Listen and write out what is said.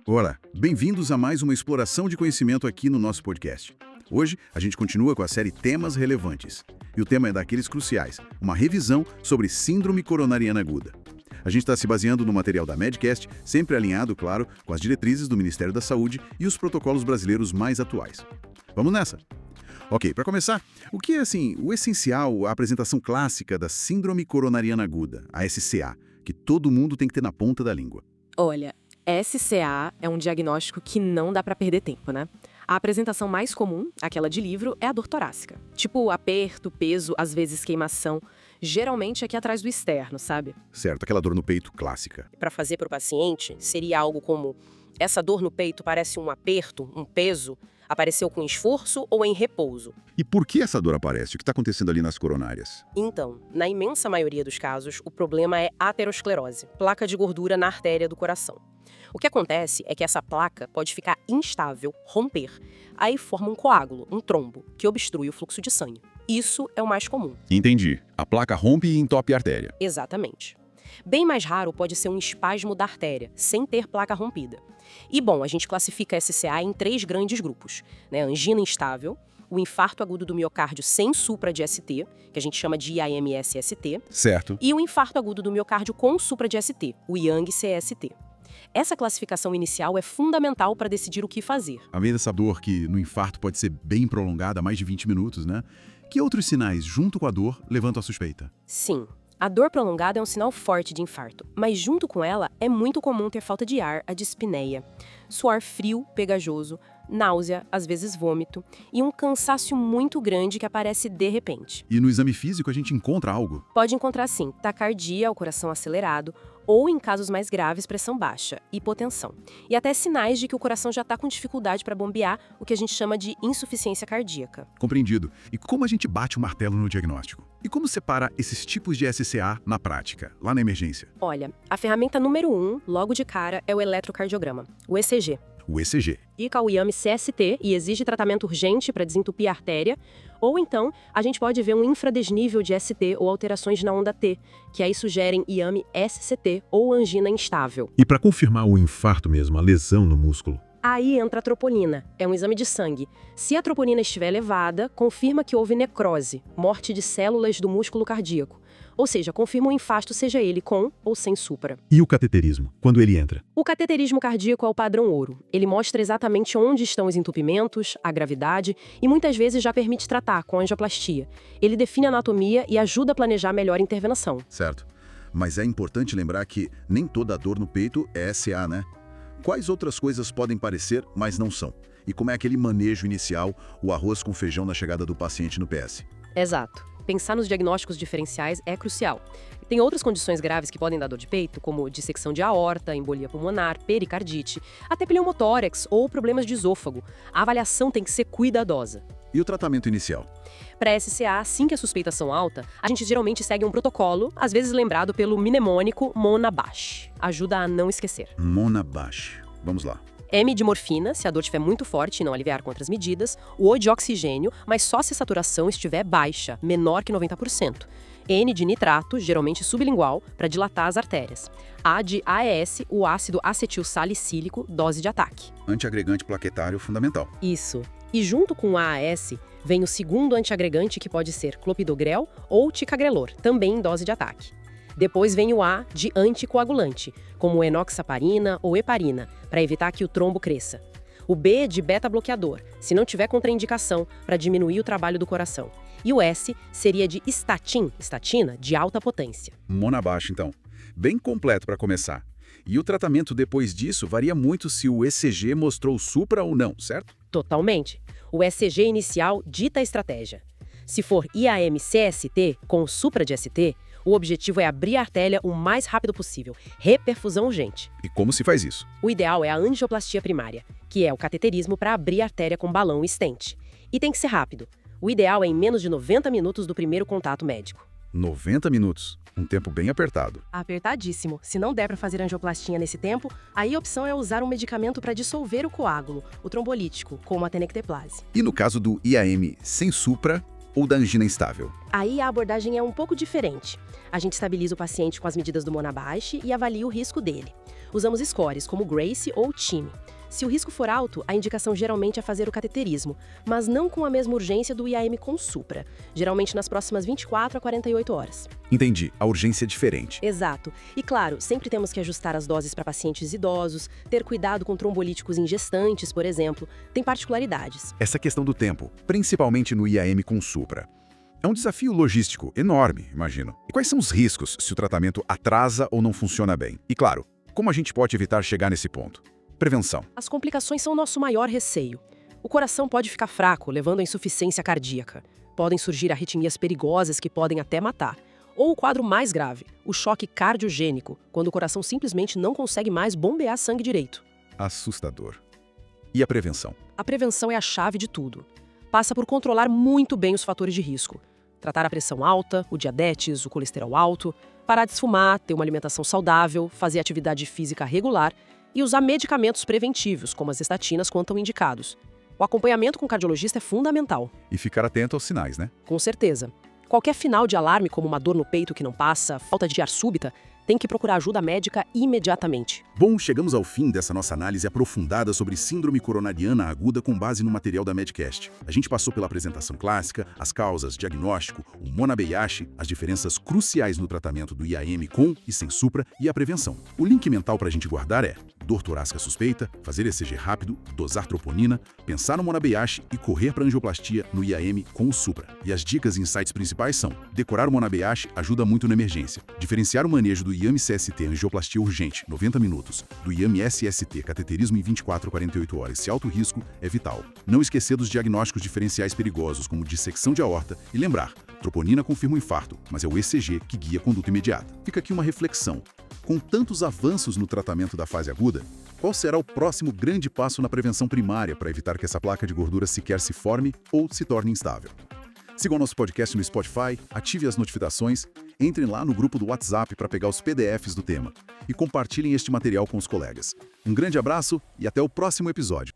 Olá, bem-vindos a mais uma exploração de conhecimento aqui no nosso podcast. Hoje, a gente continua com a série Temas Relevantes. E o tema é daqueles cruciais, uma revisão sobre Síndrome Coronariana Aguda. A gente está se baseando no material da Medcast, sempre alinhado, claro, com as diretrizes do Ministério da Saúde e os protocolos brasileiros mais atuais. Vamos nessa! Ok, para começar, o que é, o essencial, a apresentação clássica da Síndrome Coronariana Aguda, a SCA, que todo mundo tem que ter na ponta da língua? Olha, SCA é um diagnóstico que não dá pra perder tempo, né? A apresentação mais comum, aquela de livro, é a dor torácica. Tipo aperto, peso, às vezes queimação. Geralmente aqui atrás do externo, sabe? Certo, aquela dor no peito clássica. Para fazer para o paciente, seria algo como: essa dor no peito parece um aperto, um peso, apareceu com esforço ou em repouso? E por que essa dor aparece? O que está acontecendo ali nas coronárias? Então, na imensa maioria dos casos, o problema é aterosclerose, placa de gordura na artéria do coração. O que acontece é que essa placa pode ficar instável, romper. Aí forma um coágulo, um trombo, que obstrui o fluxo de sangue. Isso é o mais comum. Entendi. A placa rompe e entope a artéria. Exatamente. Bem mais raro pode ser um espasmo da artéria, sem ter placa rompida. E bom, a gente classifica a SCA em 3 grandes grupos, né? Angina instável, o infarto agudo do miocárdio sem supra de ST, que a gente chama de IAMS-ST, Certo. e o infarto agudo do miocárdio com supra de ST, o Yang-CST. Essa classificação inicial é fundamental para decidir o que fazer. Além dessa dor que no infarto pode ser bem prolongada, mais de 20 minutos, né? Que outros sinais, junto com a dor, levantam a suspeita? Sim, a dor prolongada é um sinal forte de infarto, mas junto com ela é muito comum ter falta de ar, a dispneia, suor frio, pegajoso, náusea, às vezes vômito, e um cansaço muito grande que aparece de repente. E no exame físico a gente encontra algo? Pode encontrar, sim, taquicardia, o coração acelerado, ou, em casos mais graves, pressão baixa, hipotensão. E até sinais de que o coração já está com dificuldade para bombear, o que a gente chama de insuficiência cardíaca. Compreendido. E como a gente bate o martelo no diagnóstico? E como separa esses tipos de SCA na prática, lá na emergência? Olha, a ferramenta número 1, logo de cara, é o eletrocardiograma, o ECG. O ECG. Indica o IAMS-CST e exige tratamento urgente para desentupir a artéria, ou então a gente pode ver um infradesnível de ST ou alterações na onda T, que aí sugerem IAMS-SCT ou angina instável. E para confirmar o infarto mesmo, a lesão no músculo? Aí entra a troponina, é um exame de sangue. Se a troponina estiver elevada, confirma que houve necrose, morte de células do músculo cardíaco. Ou seja, confirma o infarto, seja ele com ou sem supra. E o cateterismo, quando ele entra? O cateterismo cardíaco é o padrão ouro. Ele mostra exatamente onde estão os entupimentos, a gravidade e muitas vezes já permite tratar com angioplastia. Ele define a anatomia e ajuda a planejar melhor a intervenção. Certo. Mas é importante lembrar que nem toda dor no peito é SCA, né? Quais outras coisas podem parecer, mas não são? E como é aquele manejo inicial, o arroz com feijão na chegada do paciente no PS? Exato. Pensar nos diagnósticos diferenciais é crucial. Tem outras condições graves que podem dar dor de peito, como dissecção de aorta, embolia pulmonar, pericardite, até pneumotórax ou problemas de esôfago. A avaliação tem que ser cuidadosa. E o tratamento inicial? Para SCA, assim que a suspeita são alta, a gente geralmente segue um protocolo, às vezes lembrado pelo mnemônico Monabash. Ajuda a não esquecer. Monabash. Vamos lá. M de morfina, se a dor estiver muito forte e não aliviar com outras medidas. O de oxigênio, mas só se a saturação estiver baixa, menor que 90%. N de nitrato, geralmente sublingual, para dilatar as artérias. A de AES, o ácido acetil salicílico, dose de ataque. Antiagregante plaquetário fundamental. Isso. E junto com o AAS, vem o segundo antiagregante, que pode ser clopidogrel ou ticagrelor, também em dose de ataque. Depois vem o A de anticoagulante, como enoxaparina ou heparina, para evitar que o trombo cresça. O B de beta-bloqueador, se não tiver contraindicação, para diminuir o trabalho do coração. E o S seria de estatina, de alta potência. Monabash, então. Bem completo para começar. E o tratamento depois disso varia muito se o ECG mostrou supra ou não, certo? Totalmente. O ECG inicial dita a estratégia. Se for IAM-CST com supra de ST, o objetivo é abrir a artéria o mais rápido possível, reperfusão urgente. E como se faz isso? O ideal é a angioplastia primária, que é o cateterismo para abrir a artéria com balão e stent. E tem que ser rápido. O ideal é em menos de 90 minutos do primeiro contato médico. 90 minutos. Um tempo bem apertado. Apertadíssimo. Se não der para fazer angioplastia nesse tempo, aí a opção é usar um medicamento para dissolver o coágulo, o trombolítico, como a tenecteplase. E no caso do IAM sem supra ou da angina instável? Aí a abordagem é um pouco diferente. A gente estabiliza o paciente com as medidas do Monabash e avalia o risco dele. Usamos scores, como Grace ou Time. Se o risco for alto, a indicação geralmente é fazer o cateterismo, mas não com a mesma urgência do IAM com supra, geralmente nas próximas 24 a 48 horas. Entendi, a urgência é diferente. Exato. E claro, sempre temos que ajustar as doses para pacientes idosos, ter cuidado com trombolíticos em gestantes, por exemplo, tem particularidades. Essa questão do tempo, principalmente no IAM com supra. É um desafio logístico enorme, imagino. E quais são os riscos se o tratamento atrasa ou não funciona bem? E claro, como a gente pode evitar chegar nesse ponto? Prevenção. As complicações são o nosso maior receio. O coração pode ficar fraco, levando à insuficiência cardíaca. Podem surgir arritmias perigosas que podem até matar. Ou o quadro mais grave, o choque cardiogênico, quando o coração simplesmente não consegue mais bombear sangue direito. Assustador. E a prevenção? A prevenção é a chave de tudo. Passa por controlar muito bem os fatores de risco. Tratar a pressão alta, o diabetes, o colesterol alto, parar de fumar, ter uma alimentação saudável, fazer atividade física regular e usar medicamentos preventivos, como as estatinas, quando estão indicados. O acompanhamento com o cardiologista é fundamental. E ficar atento aos sinais, né? Com certeza. Qualquer final de alarme, como uma dor no peito que não passa, falta de ar súbita, tem que procurar ajuda médica imediatamente. Bom, chegamos ao fim dessa nossa análise aprofundada sobre síndrome coronariana aguda com base no material da Medcast. A gente passou pela apresentação clássica, as causas, diagnóstico, o Monabeyashi, as diferenças cruciais no tratamento do IAM com e sem supra e a prevenção. O link mental para a gente guardar é dor torácica suspeita, fazer ECG rápido, dosar troponina, pensar no Monabeyashi e correr para angioplastia no IAM com o supra. E as dicas e insights principais são: decorar o Monabeyashi ajuda muito na emergência, diferenciar o manejo do IAM CST angioplastia urgente, 90 minutos, do IAM SST cateterismo em 24 a 48 horas, se alto risco é vital. Não esquecer dos diagnósticos diferenciais perigosos, como dissecção de aorta, e lembrar, troponina confirma o infarto, mas é o ECG que guia a conduta imediata. Fica aqui uma reflexão. Com tantos avanços no tratamento da fase aguda, qual será o próximo grande passo na prevenção primária para evitar que essa placa de gordura sequer se forme ou se torne instável? Sigam nosso podcast no Spotify, ative as notificações, entrem lá no grupo do WhatsApp para pegar os PDFs do tema e compartilhem este material com os colegas. Um grande abraço e até o próximo episódio.